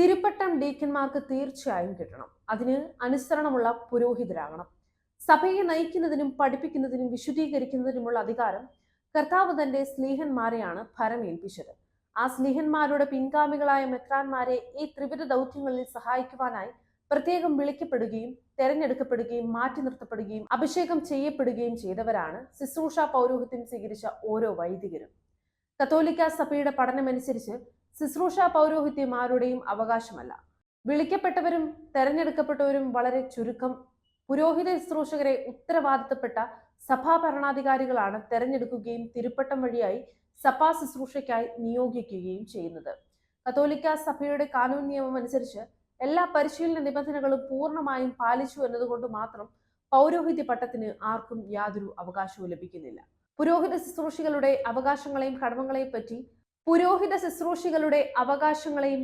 തിരുപ്പട്ടം ഡീക്കന്മാർക്ക് തീർച്ചയായും കിട്ടണം. അതിന് അനുസരണമുള്ള പുരോഹിതരാകണം. സഭയെ നയിക്കുന്നതിനും പഠിപ്പിക്കുന്നതിനും വിശുദ്ധീകരിക്കുന്നതിനുമുള്ള അധികാരം കർത്താവ് തന്റെ സ്ലീഹന്മാരെയാണ് ഭരമേൽപ്പിച്ചത്. ആ സ്ലീഹന്മാരുടെ പിൻഗാമികളായ മെത്രാന്മാരെ ഈ ത്രിവിധ ദൗത്യങ്ങളിൽ സഹായിക്കുവാനായി പ്രത്യേകം വിളിക്കപ്പെടുകയും തെരഞ്ഞെടുക്കപ്പെടുകയും മാറ്റി നിർത്തപ്പെടുകയും അഭിഷേകം ചെയ്യപ്പെടുകയും ചെയ്തവരാണ് ശുശ്രൂഷ പൗരോഹിത്യം സ്വീകരിച്ച ഓരോ വൈദികരും. കത്തോലിക്ക സഭയുടെ പഠനമനുസരിച്ച് ശുശ്രൂഷ പൗരോഹിത്യം ആരുടെയും അവകാശമല്ല. വിളിക്കപ്പെട്ടവരും തെരഞ്ഞെടുക്കപ്പെട്ടവരും വളരെ ചുരുക്കം പുരോഹിത ശുശ്രൂഷകരെ ഉത്തരവാദിത്തപ്പെട്ട സഭാ ഭരണാധികാരികളാണ് തെരഞ്ഞെടുക്കുകയും തിരുപ്പട്ടം വഴിയായി സഭാ ശുശ്രൂഷയ്ക്കായി നിയോഗിക്കുകയും ചെയ്യുന്നത്. കത്തോലിക്ക സഭയുടെ കാനൂൻ നിയമം അനുസരിച്ച് എല്ലാ പരിശീലന നിബന്ധനകളും പൂർണ്ണമായും പാലിച്ചു എന്നതുകൊണ്ട് മാത്രം പൗരോഹിത്യ പട്ടത്തിന് ആർക്കും യാതൊരു അവകാശവും ലഭിക്കുന്നില്ല. പുരോഹിത ശുശ്രൂഷികളുടെ അവകാശങ്ങളെയും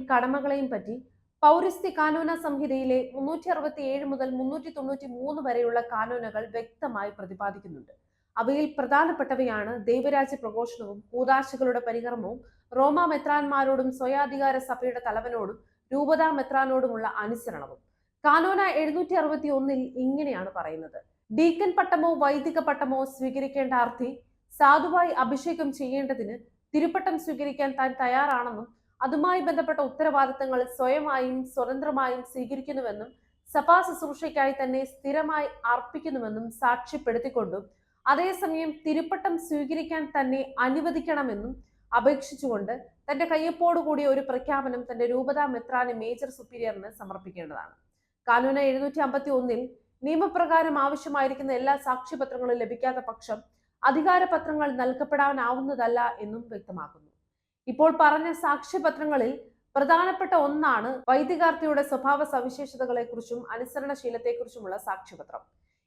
കടമകളെയും പറ്റി പൗരസ്ത്യ കാനൂന സംഹിതയിലെ 367 മുതൽ 393 വരെയുള്ള കാനൂനുകൾ വ്യക്തമായി പ്രതിപാദിക്കുന്നുണ്ട്. അവയിൽ പ്രധാനപ്പെട്ടവയാണ് ദൈവരാജ്യ പ്രഘോഷണവും കൂദാശകളുടെ പരികർമ്മവും റോമാ മെത്രാന്മാരോടും സ്വയാധികാര സഭയുടെ തലവനോടും രൂപതാ മെത്രാനോടുമുള്ള അനുസരണവും. കാനോന 761 ഇങ്ങനെയാണ് പറയുന്നത്: ഡീക്കൻ പട്ടമോ വൈദിക പട്ടമോ സ്വീകരിക്കേണ്ട അർത്ഥി സാധുവായി അഭിഷേകം ചെയ്യേണ്ടതിന് തിരുപ്പട്ടം സ്വീകരിക്കാൻ താൻ തയ്യാറാണെന്നും അതുമായി ബന്ധപ്പെട്ട ഉത്തരവാദിത്തങ്ങൾ സ്വയമായും സ്വതന്ത്രമായും സ്വീകരിക്കുന്നുവെന്നും സഭാ ശുശ്രൂഷയ്ക്കായി തന്നെ സ്ഥിരമായി അർപ്പിക്കുന്നുവെന്നും സാക്ഷ്യപ്പെടുത്തിക്കൊണ്ടും അതേസമയം തിരുപ്പട്ടം സ്വീകരിക്കാൻ തന്നെ അനുവദിക്കണമെന്നും അപേക്ഷിച്ചുകൊണ്ട് തന്റെ കയ്യൊപ്പോടുകൂടിയ ഒരു പ്രഖ്യാപനം തന്റെ രൂപതാ മെത്രാന് മേജർ സുപ്പീരിയറിന് സമർപ്പിക്കേണ്ടതാണ്. കാനൂന 751 നിയമപ്രകാരം ആവശ്യമായിരിക്കുന്ന എല്ലാ സാക്ഷ്യപത്രങ്ങളും ലഭിക്കാത്ത പക്ഷം അധികാരപത്രങ്ങൾ നൽകപ്പെടാനാവുന്നതല്ല എന്നും വ്യക്തമാക്കുന്നു. ഇപ്പോൾ പറഞ്ഞ സാക്ഷ്യപത്രങ്ങളിൽ പ്രധാനപ്പെട്ട ഒന്നാണ് വൈദികാർത്ഥിയുടെ സ്വഭാവ സവിശേഷതകളെക്കുറിച്ചും അനുസരണശീലത്തെക്കുറിച്ചുമുള്ള സാക്ഷ്യപത്രം.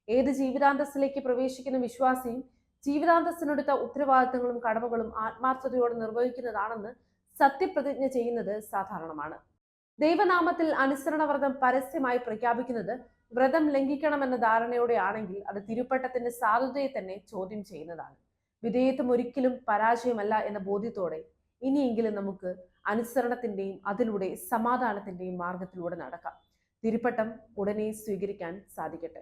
ഏത് ജീവിതാന്തസ്സിലേക്ക് പ്രവേശിക്കുന്ന വിശ്വാസിയും ജീവിതാന്തസ്സിനെടുത്ത ഉത്തരവാദിത്തങ്ങളും കടമകളും ആത്മാർത്ഥതയോടെ നിർവഹിക്കുന്നതാണെന്ന് സത്യപ്രതിജ്ഞ ചെയ്യുന്നത് സാധാരണമാണ്. ദൈവനാമത്തിൽ അനുസരണവ്രതം പരസ്യമായി പ്രഖ്യാപിക്കുന്നത് വ്രതം ലംഘിക്കണമെന്ന ധാരണയോടെ ആണെങ്കിൽ അത് തിരുപ്പട്ടത്തിന്റെ സാധുതയെ തന്നെ ചോദ്യം ചെയ്യുന്നതാണ്. വിധേയത്വം ഒരിക്കലും പരാജയമല്ല എന്ന ബോധ്യത്തോടെ ഇനിയെങ്കിലും നമുക്ക് അനുസരണത്തിന്റെയും അതിലൂടെ സമാധാനത്തിന്റെയും മാർഗത്തിലൂടെ നടക്കാം. തിരുപ്പട്ടം ഉടനെ സ്വീകരിക്കാൻ സാധിക്കട്ടെ.